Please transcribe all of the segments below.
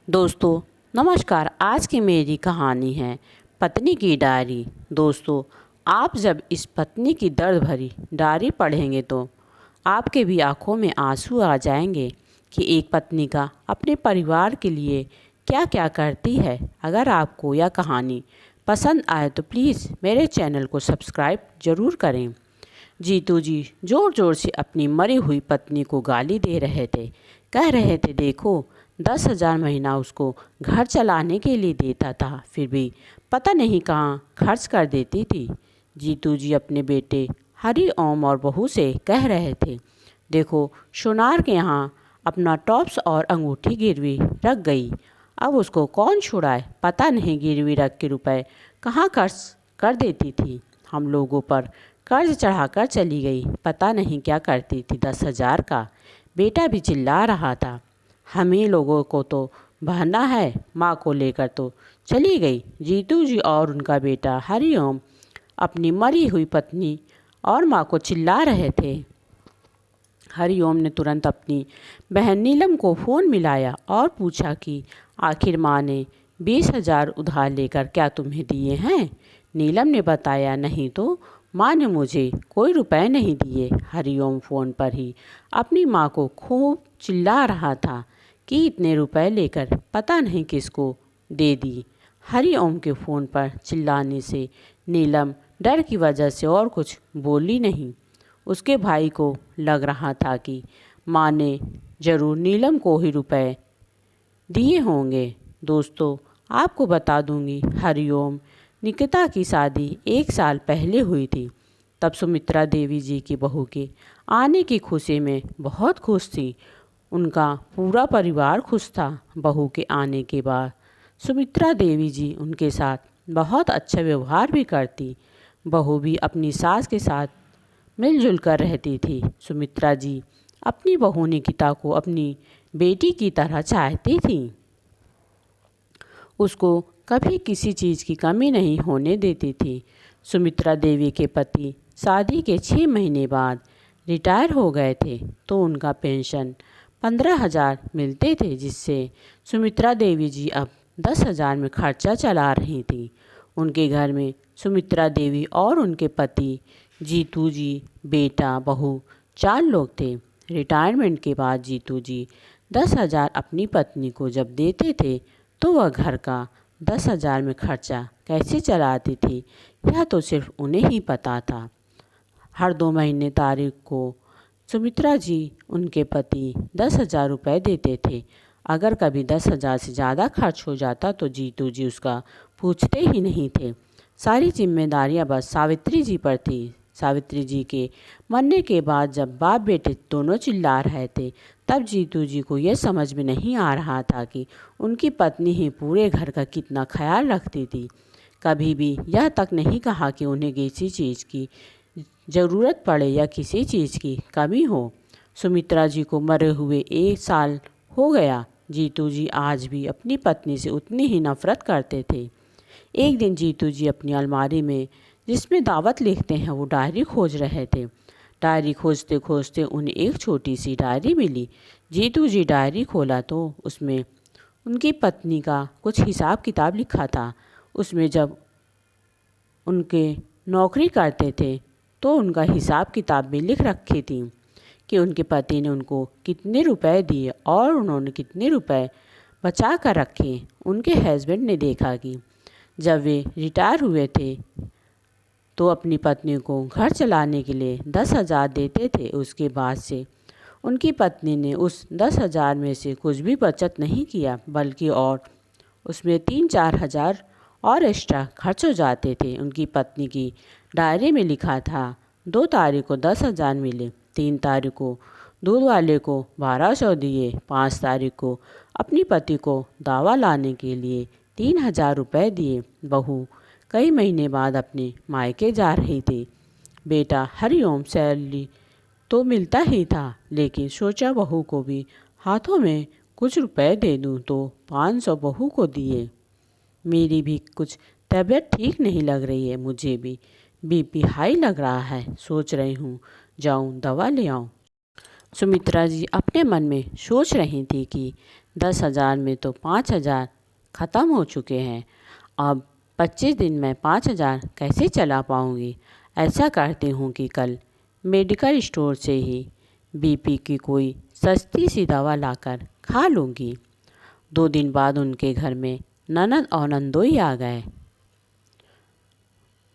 दोस्तों नमस्कार। आज की मेरी कहानी है पत्नी की डायरी। दोस्तों, आप जब इस पत्नी की दर्द भरी डायरी पढ़ेंगे तो आपके भी आंखों में आंसू आ जाएंगे कि एक पत्नी का अपने परिवार के लिए क्या क्या करती है। अगर आपको यह कहानी पसंद आए तो प्लीज़ मेरे चैनल को सब्सक्राइब ज़रूर करें। जीतू जी ज़ोर ज़ोर से अपनी मरी हुई पत्नी को गाली दे रहे थे। कह रहे थे, देखो 10,000 महीना उसको घर चलाने के लिए देता था, फिर भी पता नहीं कहाँ खर्च कर देती थी। जीतू जी अपने बेटे हरि ओम और बहू से कह रहे थे, देखो सोनार के यहाँ अपना टॉप्स और अंगूठी गिरवी रख गई, अब उसको कौन छुड़ाए। पता नहीं गिरवी रख के रुपए कहाँ खर्च कर देती थी। हम लोगों पर कर्ज चढ़ाकर चली गई, पता नहीं क्या करती थी 10,000 का। बेटा भी चिल्ला रहा था, हम ही लोगों को तो बहना है, माँ को लेकर तो चली गई। जीतू जी और उनका बेटा हरिओम अपनी मरी हुई पत्नी और माँ को चिल्ला रहे थे। हरिओम ने तुरंत अपनी बहन नीलम को फ़ोन मिलाया और पूछा कि आखिर माँ ने 20,000 उधार लेकर क्या तुम्हें दिए हैं। नीलम ने बताया, नहीं तो माँ ने मुझे कोई रुपए नहीं दिए। हरिओम फ़ोन पर ही अपनी माँ को खूब चिल्ला रहा था कि इतने रुपए लेकर पता नहीं किसको दे दी। हरिओम के फ़ोन पर चिल्लाने से नीलम डर की वजह से और कुछ बोली नहीं। उसके भाई को लग रहा था कि माँ ने ज़रूर नीलम को ही रुपए दिए होंगे। दोस्तों, आपको बता दूंगी, हरिओम निकिता की शादी 1 साल पहले हुई थी। तब सुमित्रा देवी जी की बहू के आने की खुशी में बहुत खुश थी। उनका पूरा परिवार खुश था। बहू के आने के बाद सुमित्रा देवी जी उनके साथ बहुत अच्छा व्यवहार भी करती। बहू भी अपनी सास के साथ मिलजुल कर रहती थी। सुमित्रा जी अपनी बहू निकिता को अपनी बेटी की तरह चाहती थी। उसको कभी किसी चीज़ की कमी नहीं होने देती थी। सुमित्रा देवी के पति शादी के 6 महीने बाद रिटायर हो गए थे, तो उनका पेंशन 15,000 मिलते थे, जिससे सुमित्रा देवी जी अब 10,000 में खर्चा चला रही थी। उनके घर में सुमित्रा देवी और उनके पति जीतू जी, बेटा, बहू 4 लोग थे। रिटायरमेंट के बाद जीतू जी 10,000 अपनी पत्नी को जब देते थे तो वह घर का 10,000 में खर्चा कैसे चलाती थी, यह तो सिर्फ उन्हें ही पता था। हर 2 महीने तारीख को सुमित्रा जी उनके पति 10,000 रुपये देते थे। अगर कभी 10,000 से ज़्यादा खर्च हो जाता तो जीतू जी उसका पूछते ही नहीं थे। सारी जिम्मेदारियां बस सावित्री जी पर थी। सावित्री जी के मरने के बाद जब बाप बेटे दोनों चिल्ला रहे थे, तब जीतू जी को यह समझ में नहीं आ रहा था कि उनकी पत्नी ही पूरे घर का कितना ख्याल रखती थी। कभी भी यह तक नहीं कहा कि उन्हें किसी चीज़ की ज़रूरत पड़े या किसी चीज़ की कमी हो। सुमित्रा जी को मरे हुए 1 साल हो गया। जीतू जी आज भी अपनी पत्नी से उतनी ही नफरत करते थे। एक दिन जीतू जी अपनी अलमारी में जिसमें दावत लिखते हैं वो डायरी खोज रहे थे। डायरी खोजते खोजते उन्हें एक छोटी सी डायरी मिली। जीतू जी डायरी खोला तो उसमें उनकी पत्नी का कुछ हिसाब किताब लिखा था। उसमें जब उनके नौकरी करते थे तो उनका हिसाब किताब भी लिख रखी थी कि उनके पति ने उनको कितने रुपए दिए और उन्होंने कितने रुपए बचा कर रखे। उनके हस्बैंड ने देखा कि जब वे रिटायर हुए थे तो अपनी पत्नी को घर चलाने के लिए 10,000 देते थे। उसके बाद से उनकी पत्नी ने उस 10,000 में से कुछ भी बचत नहीं किया, बल्कि और उसमें 3-4 हज़ार और एक्स्ट्रा खर्च हो जाते थे। उनकी पत्नी की डायरी में लिखा था, 2 तारीख को 10,000 मिले, 3 तारीख को दूध वाले को 1,200 दिए, 5 तारीख को अपनी पति को दवा लाने के लिए 3,000 रुपये दिए। बहू कई महीने बाद अपने मायके जा रही थी। बेटा हरिओम सैलरी तो मिलता ही था, लेकिन सोचा बहू को भी हाथों में कुछ रुपए दे दूं, तो 500 बहू को दिए। मेरी भी कुछ तबीयत ठीक नहीं लग रही है, मुझे भी बीपी हाई लग रहा है, सोच रही हूँ जाऊँ दवा ले आऊँ। सुमित्रा जी अपने मन में सोच रही थी कि 10,000 में तो 5,000 ख़त्म हो चुके हैं। अब 25 दिन में 5,000 कैसे चला पाऊँगी। ऐसा करती हूँ कि कल मेडिकल स्टोर से ही बीपी की कोई सस्ती सी दवा लाकर खा लूँगी। 2 दिन बाद उनके घर में ननद और नंदोई आ गए।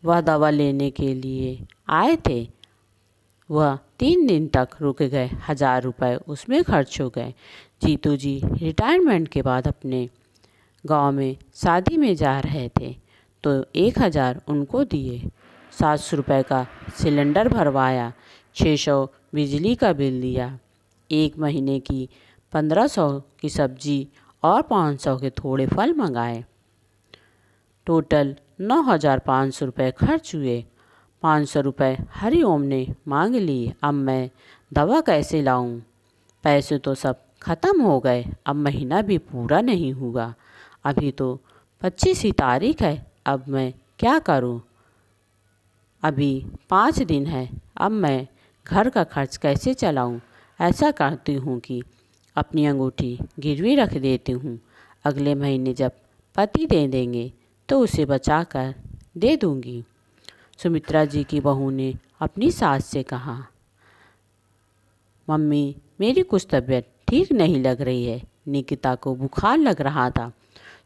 वह दवा लेने के लिए आए थे। वह 3 दिन तक रुक गए। 1,000 रुपये उसमें खर्च हो गए। जीतू जी रिटायरमेंट के बाद अपने गांव में शादी में जा रहे थे तो 1,000 उनको दिए। 700 रुपये का सिलेंडर भरवाया। 600 बिजली का बिल दिया। 1 महीने की 1,500 की सब्जी और 500 के थोड़े फल मंगाए। टोटल 9,500 रुपये खर्च हुए। 500 रुपये हरिओम ने मांग लिए। अब मैं दवा कैसे लाऊं? पैसे तो सब ख़त्म हो गए। अब महीना भी पूरा नहीं हुआ। अभी तो 25 ही तारीख है। अब मैं क्या करूं? अभी 5 दिन है। अब मैं घर का खर्च कैसे चलाऊं? ऐसा करती हूं कि अपनी अंगूठी गिरवी रख देती हूं। अगले महीने जब पति दे देंगे तो उसे बचा कर दे दूंगी। सुमित्रा जी की बहू ने अपनी सास से कहा, मम्मी मेरी कुछ तबीयत ठीक नहीं लग रही है। निकिता को बुखार लग रहा था।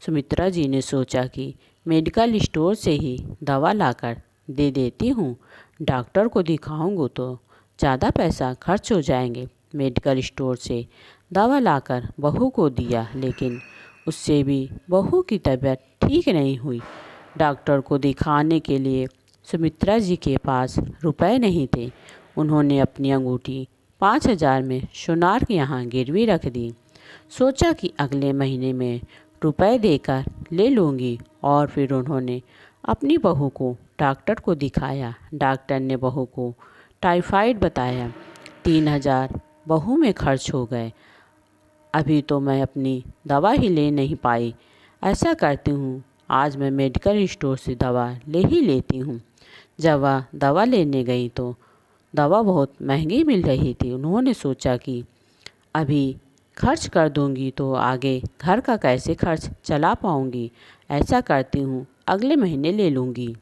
सुमित्रा जी ने सोचा कि मेडिकल स्टोर से ही दवा लाकर दे देती हूँ। डॉक्टर को दिखाऊंगी तो ज़्यादा पैसा खर्च हो जाएंगे। मेडिकल स्टोर से दवा लाकर बहू को दिया, लेकिन उससे भी बहू की तबीयत ठीक नहीं हुई। डॉक्टर को दिखाने के लिए सुमित्रा जी के पास रुपए नहीं थे। उन्होंने अपनी अंगूठी 5,000 में सोनार के यहाँ गिरवी रख दी। सोचा कि अगले महीने में रुपए देकर ले लूँगी। और फिर उन्होंने अपनी बहू को डॉक्टर को दिखाया। डॉक्टर ने बहू को टाइफाइड बताया। 3,000 बहू में खर्च हो गए। अभी तो मैं अपनी दवा ही ले नहीं पाई। ऐसा करती हूँ आज मैं मेडिकल स्टोर से दवा ले ही लेती हूँ। जब वह दवा लेने गई तो दवा बहुत महंगी मिल रही थी। उन्होंने सोचा कि अभी खर्च कर दूंगी तो आगे घर का कैसे खर्च चला पाऊंगी। ऐसा करती हूँ अगले महीने ले लूँगी।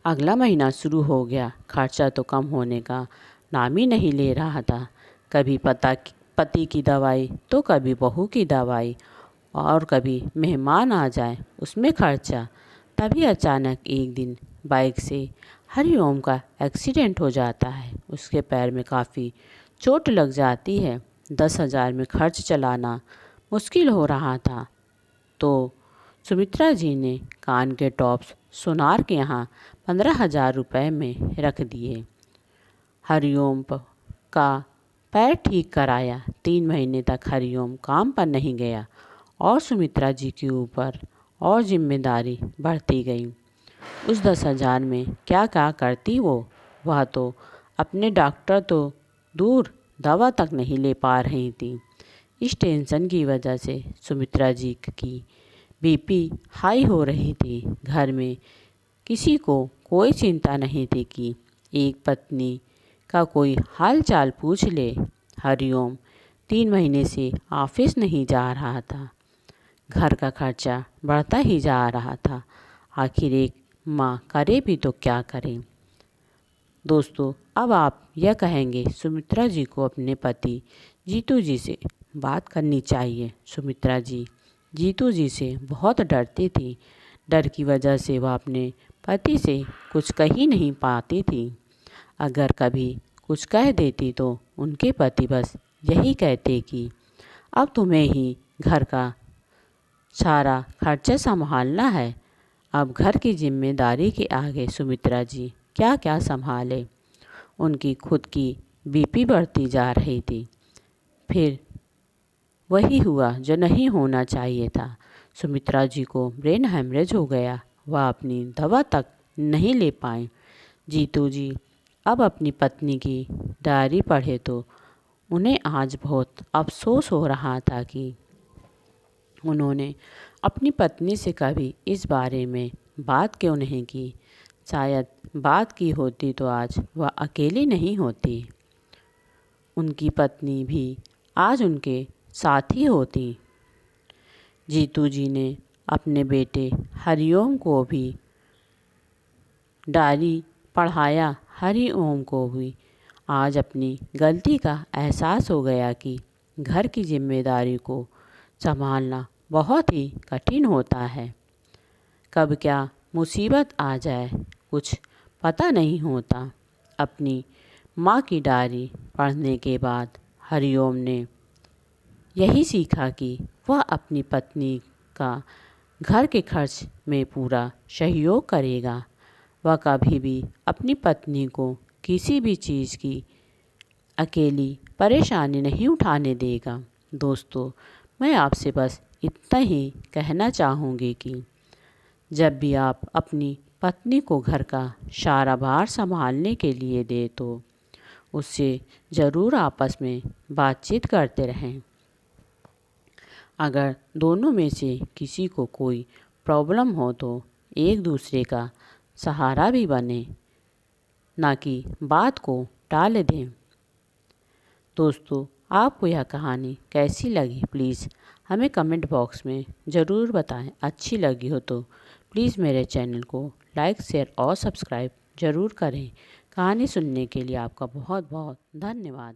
अगला महीना शुरू हो गया। खर्चा तो कम होने का नाम ही नहीं ले रहा था। कभी पति की दवाई तो कभी बहू की दवाई और कभी मेहमान आ जाए उसमें खर्चा। तभी अचानक एक दिन बाइक से हरिओम का एक्सीडेंट हो जाता है। उसके पैर में काफ़ी चोट लग जाती है। 10,000 में खर्च चलाना मुश्किल हो रहा था तो सुमित्रा जी ने कान के टॉप्स सोनार के यहाँ 15,000 रुपये में रख दिए। हरिओम का पैर ठीक कराया। 3 महीने तक हरिओम काम पर नहीं गया और सुमित्रा जी के ऊपर और जिम्मेदारी बढ़ती गई। उस 10,000 में क्या क्या करती वो। वह तो अपने डॉक्टर तो दूर दवा तक नहीं ले पा रही थी। इस टेंशन की वजह से सुमित्रा जी की बीपी हाई हो रही थी। घर में किसी को कोई चिंता नहीं थी कि एक पत्नी का कोई हाल चाल पूछ ले। हरिओम 3 महीने से ऑफिस नहीं जा रहा था। घर का खर्चा बढ़ता ही जा रहा था। आखिर एक माँ करे भी तो क्या करे। दोस्तों, अब आप यह कहेंगे सुमित्रा जी को अपने पति जीतू जी से बात करनी चाहिए। सुमित्रा जी जीतू जी से बहुत डरती थी। डर की वजह से वह अपने पति से कुछ कह ही नहीं पाती थी। अगर कभी कुछ कह देती तो उनके पति बस यही कहते कि अब तुम्हें ही घर का सारा खर्चा संभालना है। अब घर की जिम्मेदारी के आगे सुमित्रा जी क्या क्या संभाले। उनकी खुद की बीपी बढ़ती जा रही थी। फिर वही हुआ जो नहीं होना चाहिए था। सुमित्रा जी को ब्रेन हेमरेज हो गया। वह अपनी दवा तक नहीं ले पाए। जीतू जी अब अपनी पत्नी की डायरी पढ़े तो उन्हें आज बहुत अफसोस हो रहा था कि उन्होंने अपनी पत्नी से कभी इस बारे में बात क्यों नहीं की। शायद बात की होती तो आज वह अकेली नहीं होती। उनकी पत्नी भी आज उनके साथी होती। जीतू जी ने अपने बेटे हरिओम को भी डायरी पढ़ाया। हरिओम को भी आज अपनी गलती का एहसास हो गया कि घर की जिम्मेदारी को संभालना बहुत ही कठिन होता है। कब क्या मुसीबत आ जाए कुछ पता नहीं होता। अपनी माँ की डायरी पढ़ने के बाद हरिओम ने यही सीखा कि वह अपनी पत्नी का घर के खर्च में पूरा सहयोग करेगा। वह कभी भी अपनी पत्नी को किसी भी चीज़ की अकेली परेशानी नहीं उठाने देगा। दोस्तों, मैं आपसे बस इतना ही कहना चाहूँगी कि जब भी आप अपनी पत्नी को घर का सारा भार संभालने के लिए दे तो उससे ज़रूर आपस में बातचीत करते रहें। अगर दोनों में से किसी को कोई प्रॉब्लम हो तो एक दूसरे का सहारा भी बने, ना कि बात को टाल दें। दोस्तों, आपको यह कहानी कैसी लगी प्लीज़ हमें कमेंट बॉक्स में ज़रूर बताएं। अच्छी लगी हो तो प्लीज़ मेरे चैनल को लाइक, शेयर और सब्सक्राइब ज़रूर करें। कहानी सुनने के लिए आपका बहुत बहुत धन्यवाद।